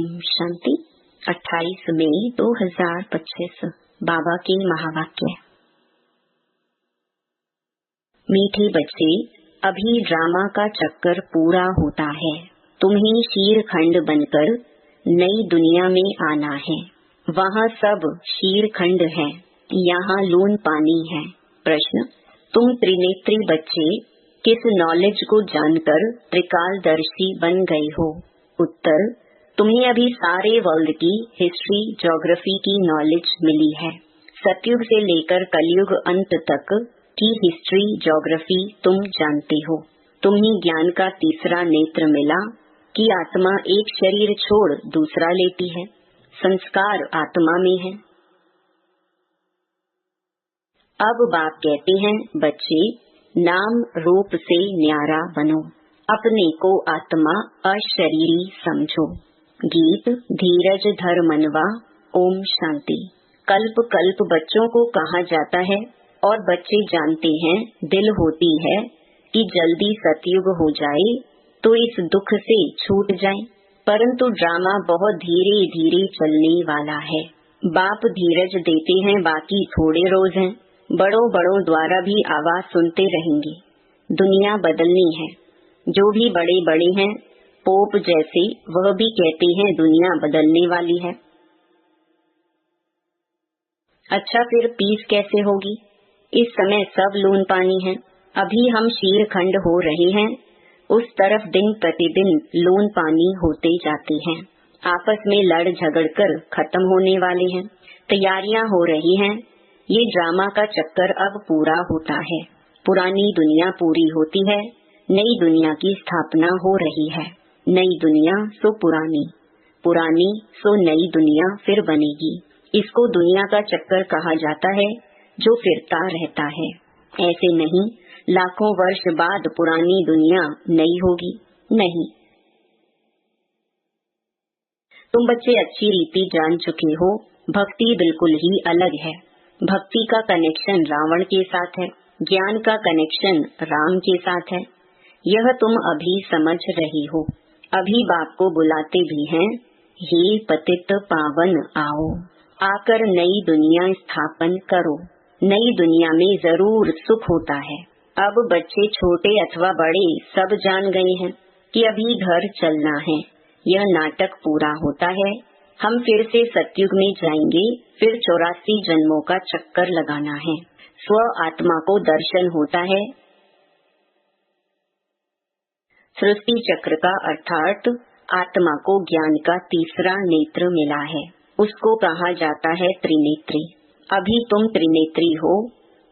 ओम शांति। 28 मई 2025 बाबा के महावाक्य। मीठे बच्चे, अभी ड्रामा का चक्कर पूरा होता है। तुम्हें शीरखंड बनकर नई दुनिया में आना है। वहाँ सब शीरखंड है, यहाँ लून पानी है। प्रश्न: तुम त्रिनेत्री बच्चे किस नॉलेज को जानकर त्रिकालदर्शी बन गए हो? उत्तर: तुम्हें अभी सारे वर्ल्ड की हिस्ट्री ज्योग्राफी की नॉलेज मिली है। सतयुग से लेकर कलयुग अंत तक की हिस्ट्री ज्योग्राफी तुम जानते हो। तुम्हें ज्ञान का तीसरा नेत्र मिला कि आत्मा एक शरीर छोड़ दूसरा लेती है। संस्कार आत्मा में है। अब बाप कहते हैं, बच्चे नाम रूप से न्यारा बनो, अपने को आत्मा अशरीरी समझो। गीत धीरज धर मनवा। ओम शांति। कल्प कल्प बच्चों को कहा जाता है और बच्चे जानते हैं, दिल होती है कि जल्दी सतयुग हो जाए तो इस दुख से छूट जाए, परंतु ड्रामा बहुत धीरे धीरे चलने वाला है। बाप धीरज देते हैं, बाकी थोड़े रोज हैं। बड़ों द्वारा भी आवाज सुनते रहेंगे। दुनिया बदलनी है। जो भी बड़े बड़े हैं, पोप जैसे, वह भी कहते हैं दुनिया बदलने वाली है। अच्छा, फिर पीस कैसे होगी? इस समय सब लून पानी है। अभी हम शीरखंड हो रहे हैं, उस तरफ दिन प्रतिदिन लून पानी होते जाते हैं। आपस में लड़ झगड़ कर खत्म होने वाले हैं। तैयारियां हो रही हैं। ये ड्रामा का चक्कर अब पूरा होता है। पुरानी दुनिया पूरी होती है, नई दुनिया की स्थापना हो रही है। नई दुनिया सो पुरानी, पुरानी सो नई दुनिया फिर बनेगी। इसको दुनिया का चक्कर कहा जाता है, जो फिरता रहता है। ऐसे नहीं लाखों वर्ष बाद पुरानी दुनिया नई होगी, नहीं। तुम बच्चे अच्छी रीति जान चुके हो, भक्ति बिल्कुल ही अलग है। भक्ति का कनेक्शन रावण के साथ है, ज्ञान का कनेक्शन राम के साथ है। यह तुम अभी समझ रही हो। अभी बाप को बुलाते भी हैं, हे पतित पावन आओ, आकर नई दुनिया स्थापन करो। नई दुनिया में जरूर सुख होता है। अब बच्चे छोटे अथवा बड़े सब जान गए हैं कि अभी घर चलना है। यह नाटक पूरा होता है। हम फिर से सतयुग में जाएंगे, फिर 84 जन्मों का चक्कर लगाना है। स्व आत्मा को दर्शन होता है। सृष्टि चक्र का अर्थात आत्मा को ज्ञान का तीसरा नेत्र मिला है। उसको कहा जाता है त्रिनेत्री। अभी तुम त्रिनेत्री हो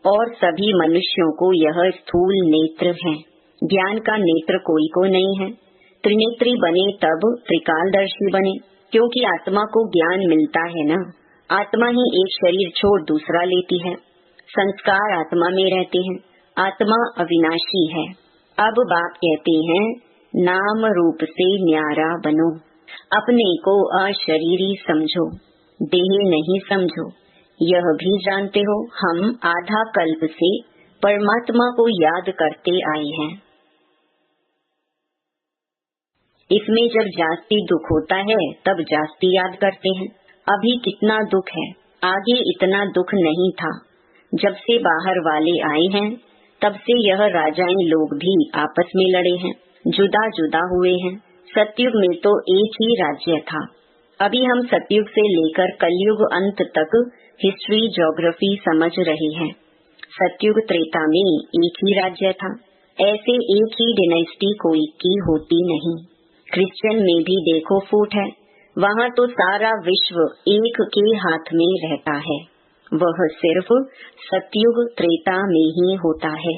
और सभी मनुष्यों को यह स्थूल नेत्र है। ज्ञान का नेत्र कोई को नहीं है। त्रिनेत्री बने तब त्रिकालदर्शी बने, क्योंकि आत्मा को ज्ञान मिलता है ना। आत्मा ही एक शरीर छोड़ दूसरा लेती है। संस्कार आत्मा में रहते हैं। आत्मा अविनाशी है। अब बाप कहते हैं, नाम रूप से न्यारा बनो, अपने को अशरीरी समझो, देह नहीं समझो। यह भी जानते हो, हम आधा कल्प से परमात्मा को याद करते आए हैं। इसमें जब जास्ती दुख होता है तब जास्ती याद करते हैं। अभी कितना दुख है, आगे इतना दुख नहीं था। जब से बाहर वाले आए हैं, तब से यह राजाएं लोग भी आपस में लड़े हैं, जुदा जुदा हुए हैं। सतयुग में तो एक ही राज्य था। अभी हम सतयुग से लेकर कलयुग अंत तक हिस्ट्री ज्योग्राफी समझ रहे हैं। सतयुग त्रेता में एक ही राज्य था। ऐसे एक ही डिनेस्टी कोई की होती नहीं। क्रिश्चियन में भी देखो फूट है। वहाँ तो सारा विश्व एक के हाथ में रहता है। वह सिर्फ सतयुग त्रेता में ही होता है।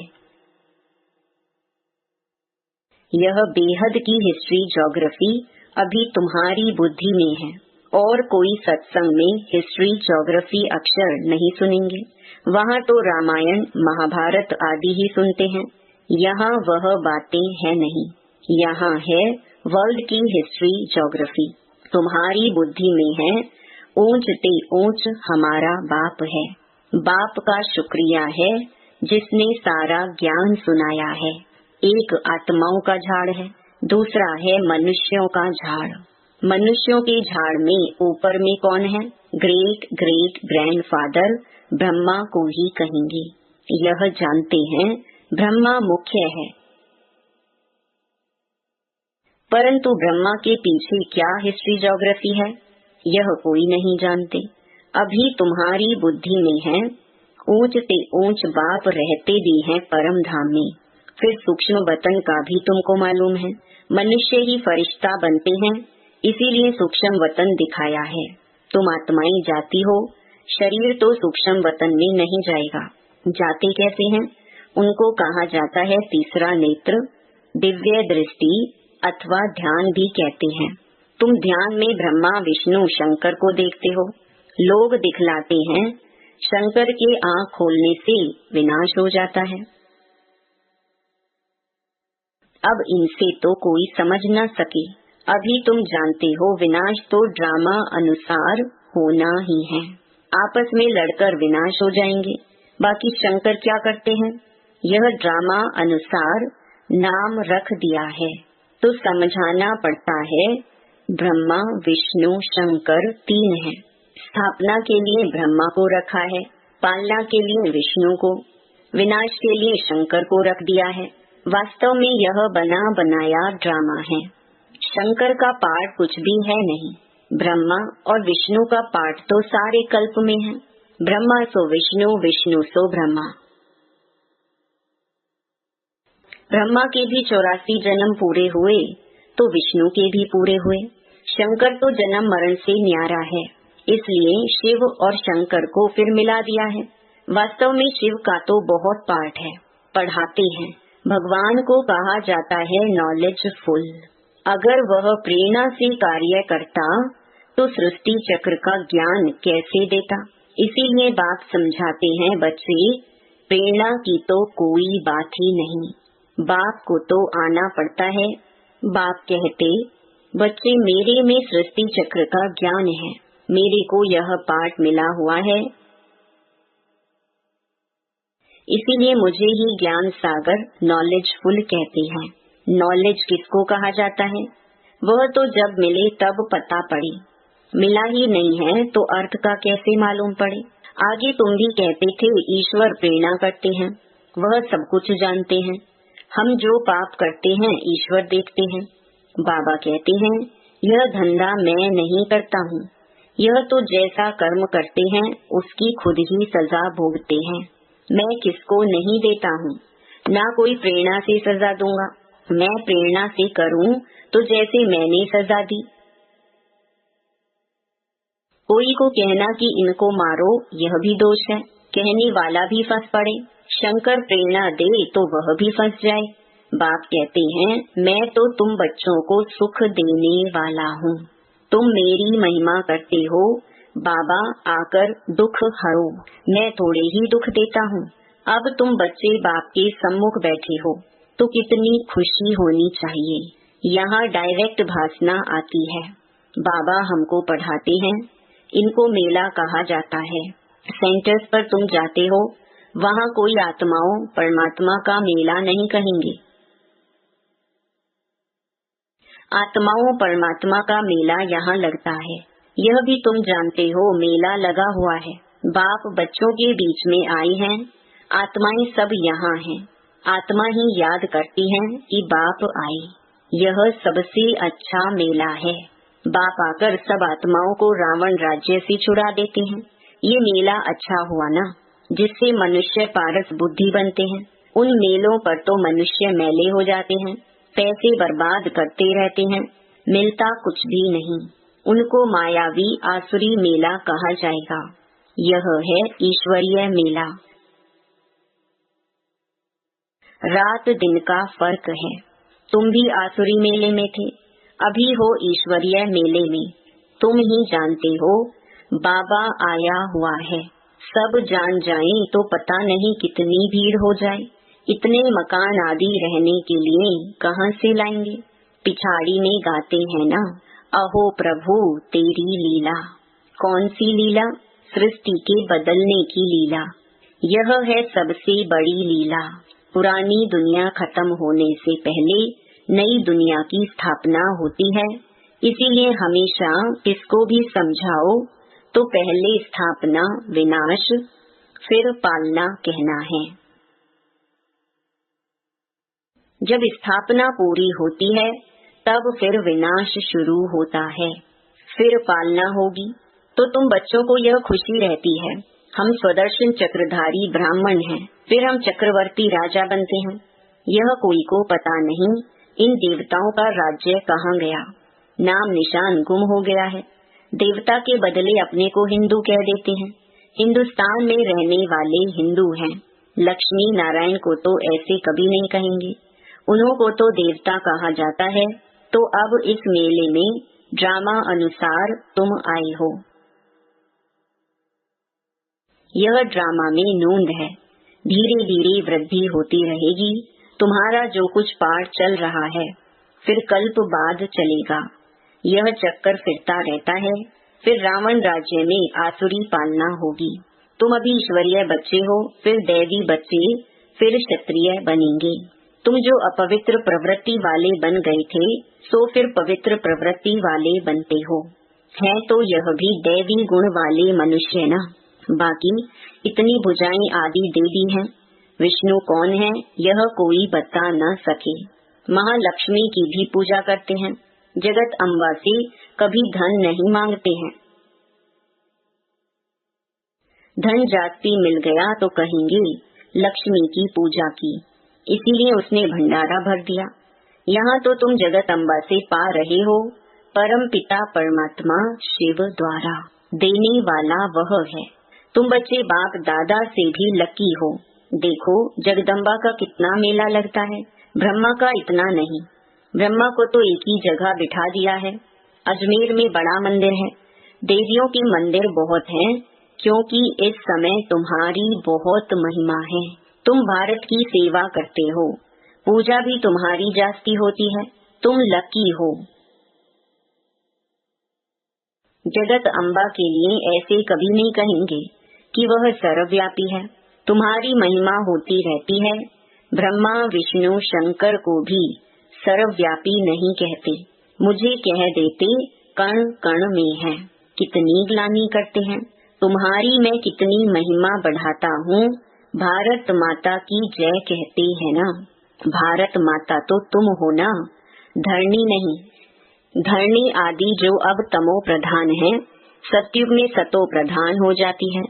यह बेहद की हिस्ट्री ज्योग्राफी अभी तुम्हारी बुद्धि में है, और कोई सत्संग में हिस्ट्री ज्योग्राफी अक्षर नहीं सुनेंगे। वहाँ तो रामायण महाभारत आदि ही सुनते हैं। यहाँ वह बातें है नहीं। यहाँ है वर्ल्ड की हिस्ट्री ज्योग्राफी। तुम्हारी बुद्धि में है। ऊंच ते ऊंच हमारा बाप है। बाप का शुक्रिया है जिसने सारा ज्ञान सुनाया है। एक आत्माओं का झाड़ है, दूसरा है मनुष्यों का झाड़। मनुष्यों के झाड़ में ऊपर में कौन है? ग्रेट ग्रेट ग्रैंडफादर ब्रह्मा को ही कहेंगे। यह जानते हैं ब्रह्मा मुख्य है, परंतु ब्रह्मा के पीछे क्या हिस्ट्री ज्योग्राफी है यह कोई नहीं जानते। अभी तुम्हारी बुद्धि में है ऊंच से ऊंच बाप रहते भी हैं परम धाम में, फिर सूक्ष्म वतन का भी तुमको मालूम है। मनुष्य ही फरिश्ता बनते हैं, इसीलिए सूक्ष्म वतन दिखाया है। तुम आत्माएं जाती हो, शरीर तो सूक्ष्म वतन में नहीं जाएगा। जाते कैसे हैं? उनको कहा जाता है तीसरा नेत्र, दिव्य दृष्टि अथवा ध्यान भी कहते हैं। तुम ध्यान में ब्रह्मा विष्णु शंकर को देखते हो। लोग दिखलाते हैं शंकर के आँख खोलने से विनाश हो जाता है। अब इनसे तो कोई समझ न सके। अभी तुम जानते हो विनाश तो ड्रामा अनुसार होना ही है। आपस में लड़कर विनाश हो जाएंगे। बाकी शंकर क्या करते हैं? यह ड्रामा अनुसार नाम रख दिया है तो समझाना पड़ता है। ब्रह्मा विष्णु शंकर तीन हैं। स्थापना के लिए ब्रह्मा को रखा है, पालना के लिए विष्णु को, विनाश के लिए शंकर को रख दिया है। वास्तव में यह बना बनाया ड्रामा है। शंकर का पार्ट कुछ भी है नहीं। ब्रह्मा और विष्णु का पार्ट तो सारे कल्प में है। ब्रह्मा सो विष्णु, विष्णु सो ब्रह्मा। ब्रह्मा के भी 84 जन्म पूरे हुए तो विष्णु के भी पूरे हुए। शंकर तो जन्म मरण से न्यारा है, इसलिए शिव और शंकर को फिर मिला दिया है। वास्तव में शिव का तो बहुत पार्ट है, पढ़ाते हैं। भगवान को कहा जाता है नॉलेजफुल। अगर वह प्रेरणा से कार्य करता तो सृष्टि चक्र का ज्ञान कैसे देता? इसीलिए बाप समझाते हैं बच्चे, प्रेरणा की तो कोई बात ही नहीं, बाप को तो आना पड़ता है। बाप कहते, बच्चे मेरे में सृष्टि चक्र का ज्ञान है, मेरे को यह पाठ मिला हुआ है, इसीलिए मुझे ही ज्ञान सागर नॉलेजफुल कहते हैं। नॉलेज किसको कहा जाता है? वह तो जब मिले तब पता पड़े, मिला ही नहीं है तो अर्थ का कैसे मालूम पड़े? आगे तुम भी कहते थे ईश्वर प्रेरणा करते हैं, वह सब कुछ जानते हैं। हम जो पाप करते हैं ईश्वर देखते हैं। बाबा कहते हैं यह धंधा मैं नहीं करता हूँ, यह तो जैसा कर्म करते हैं उसकी खुद ही सजा भोगते हैं। मैं किसको नहीं देता हूँ, ना कोई प्रेरणा से सजा दूंगा। मैं प्रेरणा से करूँ तो जैसे मैंने सजा दी। कोई को कहना कि इनको मारो यह भी दोष है, कहने वाला भी फंस पड़े। शंकर प्रेरणा दे तो वह भी फंस जाए। बाप कहते हैं मैं तो तुम बच्चों को सुख देने वाला हूँ, तुम मेरी महिमा करते हो। बाबा आकर दुख हरो, मैं थोड़े ही दुख देता हूँ। अब तुम बच्चे बाप के सम्मुख बैठे हो तो कितनी खुशी होनी चाहिए। यहाँ डायरेक्ट भाषणा आती है। बाबा हमको पढ़ाते हैं, इनको मेला कहा जाता है। सेंटर्स पर तुम जाते हो, वहाँ कोई आत्माओं परमात्मा का मेला नहीं कहेंगे। आत्माओं परमात्मा का मेला यहाँ लगता है, यह भी तुम जानते हो। मेला लगा हुआ है, बाप बच्चों के बीच में आई हैं, आत्माएं सब यहाँ हैं। आत्मा ही याद करती हैं कि बाप आए। यह सबसे अच्छा मेला है। बाप आकर सब आत्माओं को रावण राज्य से छुड़ा देते हैं। ये मेला अच्छा हुआ ना, जिससे मनुष्य पारस बुद्धि बनते हैं। उन मेलों पर तो मनुष्य मैले हो जाते हैं, पैसे बर्बाद करते रहते हैं, मिलता कुछ भी नहीं। उनको मायावी आसुरी मेला कहा जाएगा। यह है ईश्वरीय मेला। रात दिन का फर्क है। तुम भी आसुरी मेले में थे, अभी हो ईश्वरीय मेले में। तुम ही जानते हो बाबा आया हुआ है। सब जान जाएं तो पता नहीं कितनी भीड़ हो जाए। इतने मकान आदि रहने के लिए कहाँ से लाएंगे? पिछाड़ी में गाते हैं ना, अहो प्रभु तेरी लीला। कौन सी लीला? सृष्टि के बदलने की लीला। यह है सबसे बड़ी लीला। पुरानी दुनिया खत्म होने से पहले नई दुनिया की स्थापना होती है। इसीलिए हमेशा किसको भी समझाओ तो पहले स्थापना विनाश फिर पालना कहना है। जब स्थापना पूरी होती है तब फिर विनाश शुरू होता है, फिर पालना होगी। तो तुम बच्चों को यह खुशी रहती है, हम स्वदर्शन चक्रधारी ब्राह्मण हैं, फिर हम चक्रवर्ती राजा बनते हैं। यह कोई को पता नहीं इन देवताओं का राज्य कहाँ गया, नाम निशान गुम हो गया है। देवता के बदले अपने को हिंदू कह देते हैं। हिंदुस्तान में रहने वाले हिंदू हैं, लक्ष्मी नारायण को तो ऐसे कभी नहीं कहेंगे, उन्हों को तो देवता कहा जाता है। तो अब इस मेले में ड्रामा अनुसार तुम आए हो। यह ड्रामा में नोंद है, धीरे धीरे वृद्धि होती रहेगी। तुम्हारा जो कुछ पाठ चल रहा है फिर कल्प बाद चलेगा, यह चक्कर फिरता रहता है। फिर रावण राज्य में आसुरी पालना होगी। तुम अभी ईश्वरीय बच्चे हो, फिर दैवी बच्चे, फिर क्षत्रिय बनेंगे। तुम जो अपवित्र प्रवृत्ति वाले बन गए थे सो फिर पवित्र प्रवृत्ति वाले बनते हो। है तो यह भी दैवी गुण वाले मनुष्य न। बाकी इतनी भुजाएं आदि दे दी हैं, विष्णु कौन है यह कोई बता न सके। महालक्ष्मी की भी पूजा करते हैं, जगत अम्बा से कभी धन नहीं मांगते हैं। धन जास्ती मिल गया तो कहेंगे लक्ष्मी की पूजा की, इसीलिए उसने भंडारा भर दिया। यहाँ तो तुम जगत अम्बा से पा रहे हो, परम पिता परमात्मा शिव द्वारा देने वाला वह है। तुम बच्चे बाप दादा से भी लकी हो। देखो जगदम्बा का कितना मेला लगता है, ब्रह्मा का इतना नहीं। ब्रह्मा को तो एक ही जगह बिठा दिया है। अजमेर में बड़ा मंदिर है, देवियों के मंदिर बहुत हैं, क्योंकि इस समय तुम्हारी बहुत महिमा है। तुम भारत की सेवा करते हो, पूजा भी तुम्हारी जास्ती होती है, तुम लकी हो। जगत अम्बा के लिए ऐसे कभी नहीं कहेंगे कि वह सर्वव्यापी है। तुम्हारी महिमा होती रहती है। ब्रह्मा विष्णु शंकर को भी सर्वव्यापी नहीं कहते, मुझे कह देते कण कण में है। कितनी ग्लानि करते हैं, तुम्हारी मैं कितनी महिमा बढ़ाता हूँ। भारत माता की जय कहते हैं ना। भारत माता तो तुम हो ना, धरणी नहीं। धरणी आदि जो अब तमो प्रधान है, सतयुग में सतो प्रधान हो जाती है।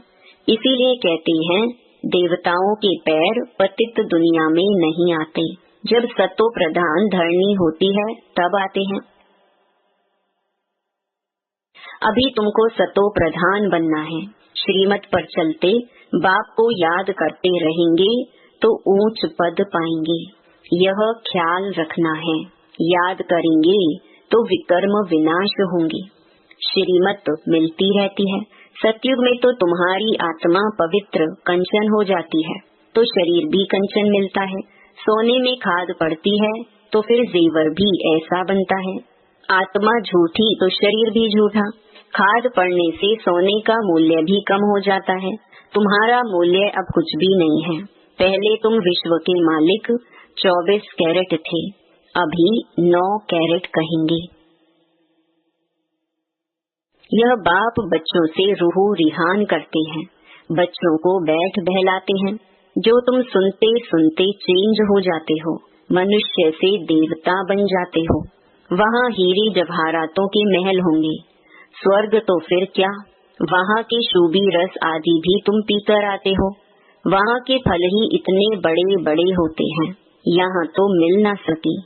इसीलिए कहते हैं देवताओं के पैर पतित दुनिया में नहीं आते, जब सतो प्रधान धरणी होती है तब आते हैं। अभी तुमको सतो प्रधान बनना है। श्रीमत पर चलते बाप को याद करते रहेंगे तो ऊंच पद पाएंगे, यह ख्याल रखना है। याद करेंगे तो विकर्म विनाश होंगे। श्रीमत मिलती रहती है। सतयुग में तो तुम्हारी आत्मा पवित्र कंचन हो जाती है तो शरीर भी कंचन मिलता है। सोने में खाद पड़ती है तो फिर जेवर भी ऐसा बनता है। आत्मा झूठी तो शरीर भी झूठा। खाद पड़ने से सोने का मूल्य भी कम हो जाता है। तुम्हारा मूल्य अब कुछ भी नहीं है। पहले तुम विश्व के मालिक 24 कैरेट थे, अभी 9 कैरेट कहेंगे। यह बाप बच्चों से रूह रिहान करते हैं, बच्चों को बैठ बहलाते हैं। जो तुम सुनते सुनते चेंज हो जाते हो, मनुष्य से देवता बन जाते हो। वहाँ हीरे जवाहरातों के महल होंगे, स्वर्ग तो फिर क्या। वहाँ के शूबी रस आदि भी तुम पीकर आते हो। वहाँ के फल ही इतने बड़े बड़े होते हैं, यहाँ तो मिल न सके।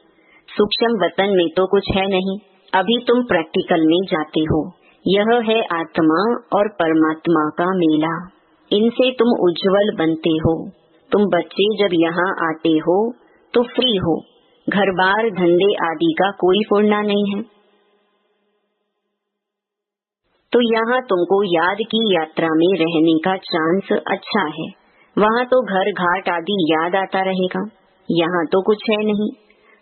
सूक्ष्म वतन में तो कुछ है नहीं, अभी तुम प्रैक्टिकल में जाते हो। यह है आत्मा और परमात्मा का मेला, इनसे तुम उज्जवल बनते हो। तुम बच्चे जब यहाँ आते हो तो फ्री हो, घर बार धंधे आदि का कोई फुर्ना नहीं है। तो यहाँ तुमको याद की यात्रा में रहने का चांस अच्छा है। वहाँ तो घर घाट आदि याद आता रहेगा, यहाँ तो कुछ है नहीं।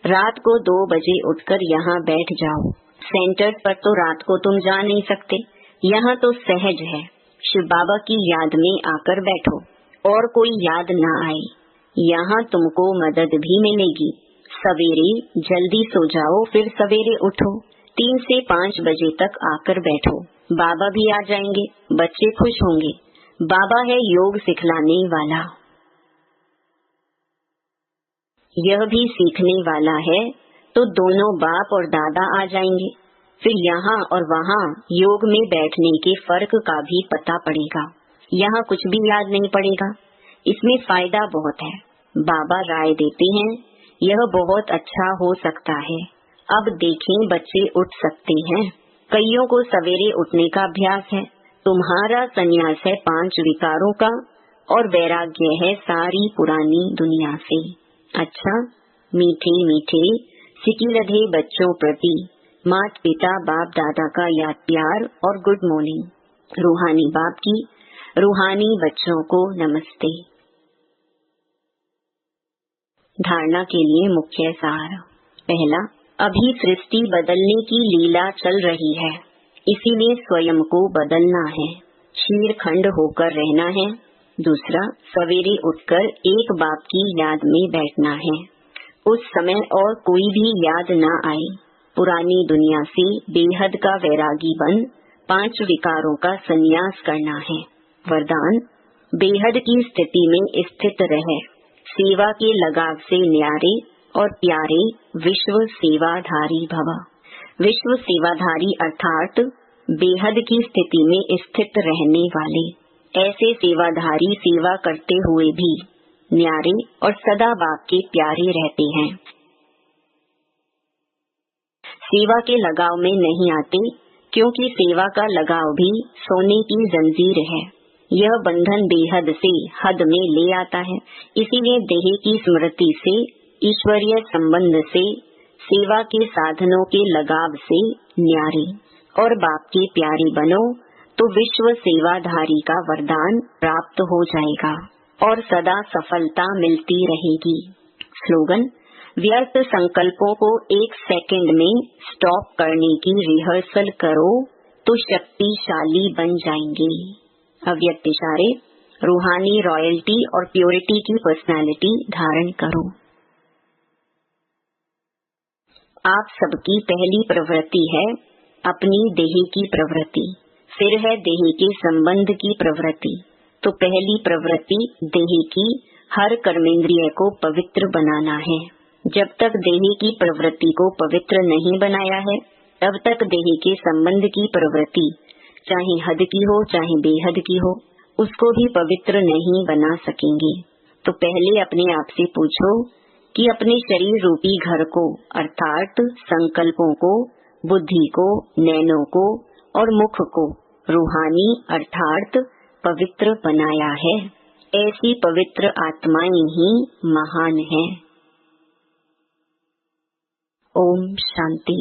रात को 2 बजे उठकर यहाँ बैठ जाओ। सेंटर पर तो रात को तुम जा नहीं सकते, यहाँ तो सहज है। शिव बाबा की याद में आकर बैठो और कोई याद न आए, यहाँ तुमको मदद भी मिलेगी। सवेरे जल्दी सो जाओ, फिर सवेरे उठो, 3 से 5 बजे तक आकर बैठो, बाबा भी आ जाएंगे, बच्चे खुश होंगे। बाबा है योग सिखलाने वाला, यह भी सीखने वाला है, तो दोनों बाप और दादा आ जाएंगे। फिर यहाँ और वहाँ योग में बैठने के फर्क का भी पता पड़ेगा। यहाँ कुछ भी याद नहीं पड़ेगा। इसमें फायदा बहुत है। बाबा राय देते हैं, यह बहुत अच्छा हो सकता है। अब देखें, बच्चे उठ सकते हैं। कईयों को सवेरे उठने का अभ्यास है। तुम्हारा संन्यास है 5 विकारों का और वैराग्य है सारी पुरानी दुनिया से। अच्छा, मीठे मीठे सिकिलधे बच्चों प्रति माता पिता बाप दादा का याद प्यार और गुड मॉर्निंग। रूहानी बाप की रूहानी बच्चों को नमस्ते। धारणा के लिए मुख्य सार। पहला, अभी सृष्टि बदलने की लीला चल रही है, इसीलिए स्वयं को बदलना है, शीरखंड होकर रहना है। दूसरा, सवेरे उठकर एक बाप की याद में बैठना है। उस समय और कोई भी याद न आए। पुरानी दुनिया से बेहद का वैरागी बन 5 विकारों का संन्यास करना है। वरदान, बेहद की स्थिति में स्थित रहे, सेवा के लगाव से न्यारे और प्यारे विश्व सेवाधारी भव। विश्व सेवाधारी अर्थात बेहद की स्थिति में स्थित रहने वाले। ऐसे सेवाधारी सेवा करते हुए भी न्यारे और सदा बाप के प्यारे रहते हैं। सेवा के लगाव में नहीं आते, क्योंकि सेवा का लगाव भी सोने की जंजीर है। यह बंधन बेहद से हद में ले आता है। इसीलिए देह की स्मृति से, ईश्वरीय संबंध से, सेवा के साधनों के लगाव से न्यारे और बाप के प्यारे बनो, तो विश्व सेवाधारी का वरदान प्राप्त हो जाएगा और सदा सफलता मिलती रहेगी। स्लोगन, व्यर्थ संकल्पों को 1 सेकंड में स्टॉप करने की रिहर्सल करो तो शक्तिशाली बन जाएंगे। अव्यक्त इशारे, रूहानी रॉयल्टी और प्योरिटी की पर्सनालिटी धारण करो। आप सबकी पहली प्रवृत्ति है अपनी देह की प्रवृत्ति, फिर है देह के संबंध की प्रवृत्ति। तो पहली प्रवृत्ति देह की हर कर्मेंद्रिय को पवित्र बनाना है। जब तक देह की प्रवृत्ति को पवित्र नहीं बनाया है, तब तक देह के संबंध की प्रवृत्ति, चाहे हद की हो चाहे बेहद की हो, उसको भी पवित्र नहीं बना सकेंगे। तो पहले अपने आप से पूछो कि अपने शरीर रूपी घर को, अर्थात संकल्पों को, बुद्धि को, नैनों को और मुख को रूहानी अर्थात पवित्र बनाया है। ऐसी पवित्र आत्माएं ही महान हैं। ओम शांति।